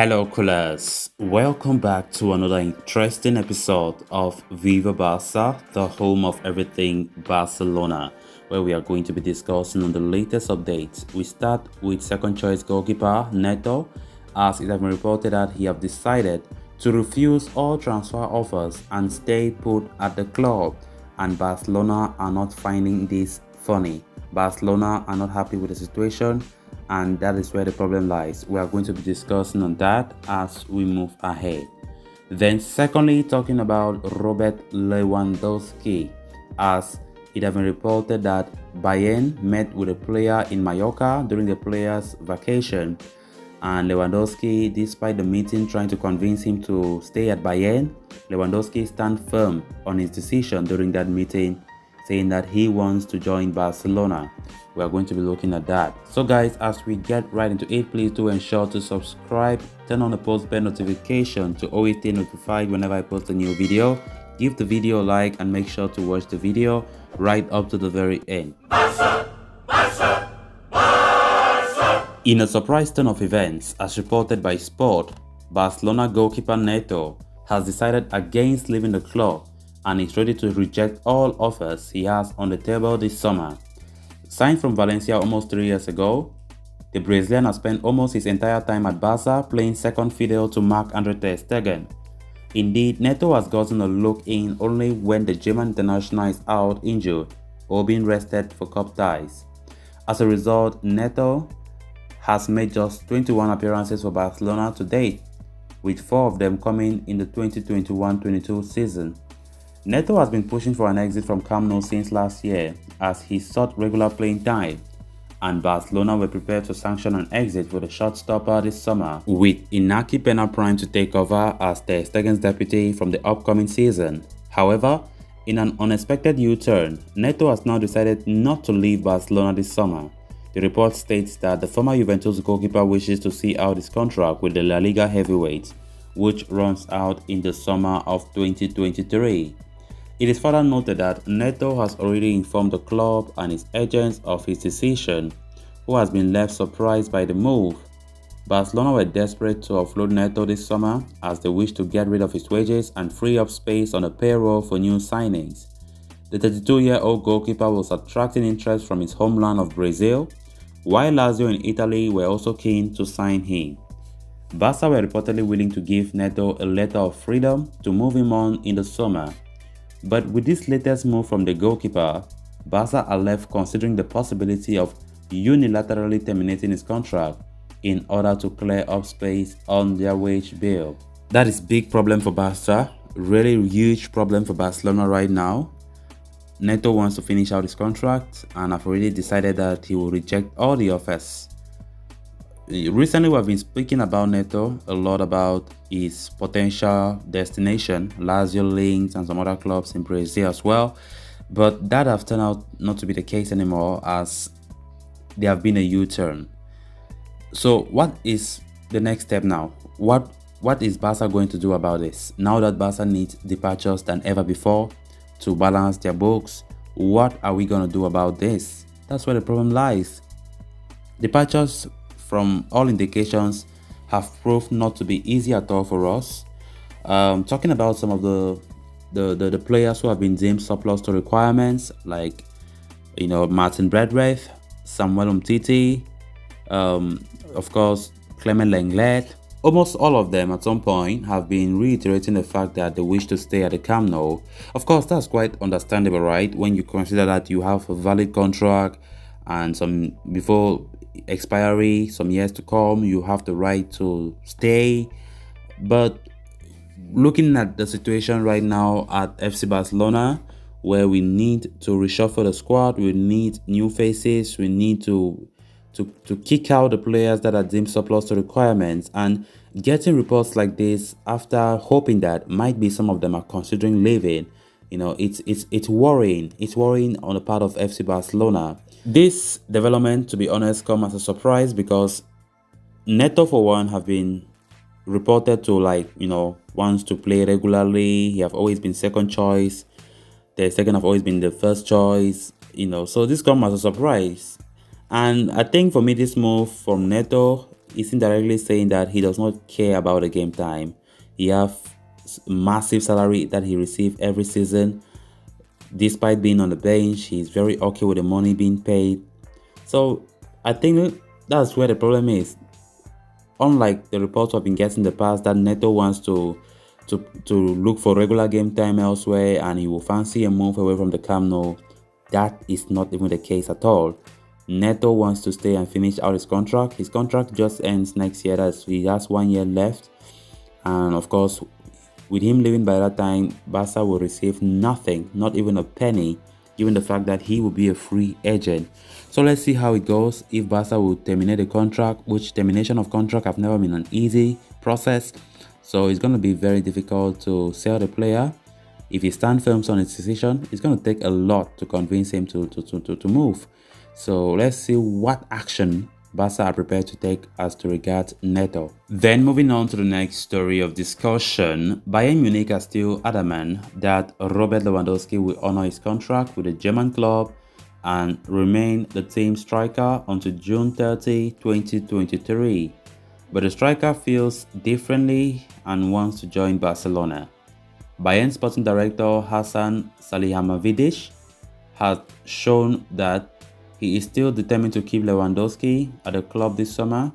Hello, coolers. Welcome back to another interesting episode of Viva Barca, the home of everything Barcelona, where we are going to be discussing on the latest updates. We start with second choice goalkeeper Neto, as it has been reported that he have decided to refuse all transfer offers and stay put at the club, and Barcelona are not finding this funny. Barcelona are not happy with the situation, and that is where the problem lies. We are going to be discussing on that as we move ahead. Then secondly, talking about Robert Lewandowski, as it has been reported that Bayern met with a player in Mallorca during the player's vacation, and Lewandowski, despite the meeting trying to convince him to stay at Bayern, Lewandowski stand firm on his decision during that meeting, saying that he wants to join Barcelona. We are going to be looking at that. So guys, as we get right into it, please do ensure to subscribe, turn on the post bell notification to always stay notified whenever I post a new video. Give the video a like and make sure to watch the video right up to the very end. Barca! Barca! Barca! In a surprise turn of events, as reported by Sport, Barcelona goalkeeper Neto has decided against leaving the club and is ready to reject all offers he has on the table this summer. Signed from Valencia almost 3 years ago, the Brazilian has spent almost his entire time at Barca playing second fiddle to Marc-Andre ter Stegen. Indeed, Neto has gotten a look in only when the German international is out injured or being rested for cup ties. As a result, Neto has made just 21 appearances for Barcelona to date, with 4 of them coming in the 2021-22 season. Neto has been pushing for an exit from Camp Nou since last year as he sought regular playing time, and Barcelona were prepared to sanction an exit for the shot-stopper this summer, with Iñaki Peña primed to take over as ter Stegen's deputy from the upcoming season. However, in an unexpected U-turn, Neto has now decided not to leave Barcelona this summer. The report states that the former Juventus goalkeeper wishes to see out his contract with the La Liga heavyweights, which runs out in the summer of 2023. It is further noted that Neto has already informed the club and its agents of his decision, who has been left surprised by the move. Barcelona were desperate to offload Neto this summer as they wish to get rid of his wages and free up space on the payroll for new signings. The 32-year-old goalkeeper was attracting interest from his homeland of Brazil, while Lazio in Italy were also keen to sign him. Barca were reportedly willing to give Neto a letter of freedom to move him on in the summer. But with this latest move from the goalkeeper, Barca are left considering the possibility of unilaterally terminating his contract in order to clear up space on their wage bill. That is a big problem for Barca, really huge problem for Barcelona right now. Neto wants to finish out his contract and have already decided that he will reject all the offers. Recently, we have been speaking about Neto a lot, about his potential destination, Lazio links and some other clubs in Brazil as well. But that have turned out not to be the case anymore, as there have been a U-turn. So what is the next step now? What is Barca going to do about this? Now that Barca needs departures than ever before to balance their books, what are we going to do about this? That's where the problem lies. Departures, from all indications, have proved not to be easy at all for us. Talking about some of the players who have been deemed surplus to requirements, like Martin Braithwaite, Samuel Umtiti, of course Clement Lenglet. Almost all of them at some point have been reiterating the fact that they wish to stay at the Camp Nou. Of course, that's quite understandable, right? When you consider that you have a valid contract and some before expiry, some years to come, you have the right to stay. But looking at the situation right now at FC Barcelona, where we need to reshuffle the squad, we need new faces, we need to kick out the players that are deemed surplus to requirements, and getting reports like this after hoping that might be some of them are considering leaving, it's worrying. It's worrying on the part of FC Barcelona. This development, to be honest, come as a surprise because Neto, for one, have been reported to wants to play regularly. He have always been second choice. The second have always been the first choice. So this come as a surprise. And I think for me, this move from Neto is indirectly saying that he does not care about the game time. He have massive salary that he receives every season. Despite being on the bench, he's very okay with the money being paid. So I think that's where the problem is. Unlike the reports I've been getting in the past that Neto wants to look for regular game time elsewhere and he will fancy a move away from the Camp Nou, that is not even the case at all. Neto wants to stay and finish out his contract. His contract just ends next year. That's he has 1 year left, and of course, with him leaving by that time, Barca will receive nothing, not even a penny, given the fact that he will be a free agent. So let's see how it goes. If Barca will terminate the contract, which termination of contract have never been an easy process, so it's going to be very difficult to sell the player. If he stands firm on his decision, it's going to take a lot to convince him to move. So let's see what action Barca are prepared to take as to regard Neto. Then moving on to the next story of discussion, Bayern Munich are still adamant that Robert Lewandowski will honor his contract with the German club and remain the team striker until June 30, 2023. But the striker feels differently and wants to join Barcelona. Bayern sporting director Hassan Salihamidzic has shown that he is still determined to keep Lewandowski at the club this summer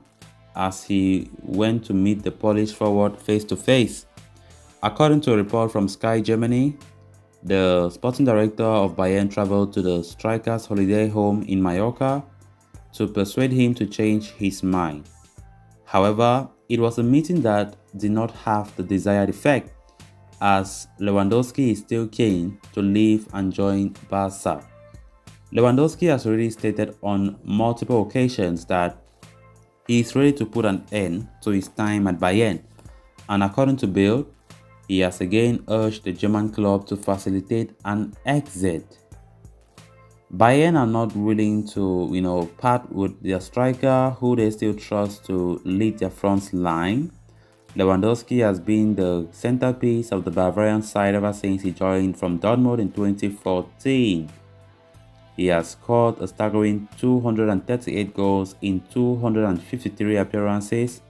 as he went to meet the Polish forward face to face. According to a report from Sky Germany, the sporting director of Bayern traveled to the striker's holiday home in Mallorca to persuade him to change his mind. However, it was a meeting that did not have the desired effect, as Lewandowski is still keen to leave and join Barca. Lewandowski has already stated on multiple occasions that he is ready to put an end to his time at Bayern, and according to Bild, he has again urged the German club to facilitate an exit. Bayern are not willing to, part with their striker who they still trust to lead their front line. Lewandowski has been the centerpiece of the Bavarian side ever since he joined from Dortmund in 2014. He has scored a staggering 238 goals in 253 appearances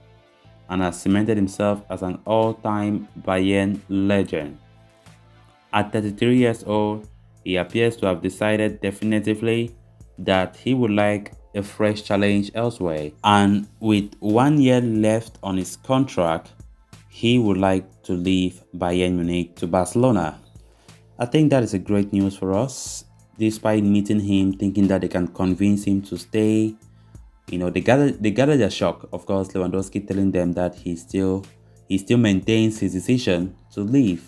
and has cemented himself as an all-time Bayern legend. At 33 years old, he appears to have decided definitively that he would like a fresh challenge elsewhere. And with 1 year left on his contract, he would like to leave Bayern Munich to Barcelona. I think that is a great news for us. Despite meeting him, thinking that they can convince him to stay, they gathered their shock. Of course, Lewandowski telling them that he still maintains his decision to leave.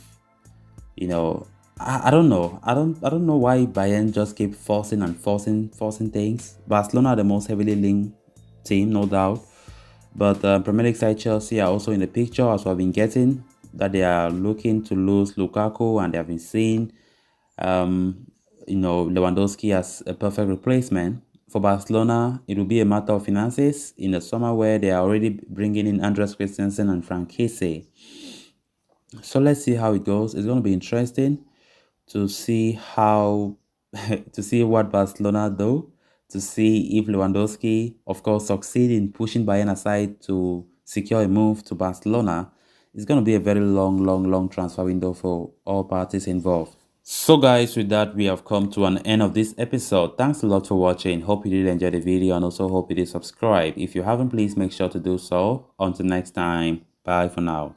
I don't know. I don't know why Bayern just keep forcing things. Barcelona are the most heavily linked team, no doubt. But Premier League side Chelsea are also in the picture, as we've been getting, that they are looking to lose Lukaku, and they have been seeing Lewandowski as a perfect replacement. For Barcelona, it will be a matter of finances in the summer, where they are already bringing in Andres Christensen and Frank Kessie. So let's see how it goes. It's going to be interesting to see what Barcelona do, to see if Lewandowski, of course, succeed in pushing Bayern aside to secure a move to Barcelona. It's going to be a very long transfer window for all parties involved. So guys, with that, we have come to an end of this episode. Thanks a lot for watching. Hope you did enjoy the video, and also hope you did subscribe. If you haven't, please make sure to do so. Until next time, bye for now.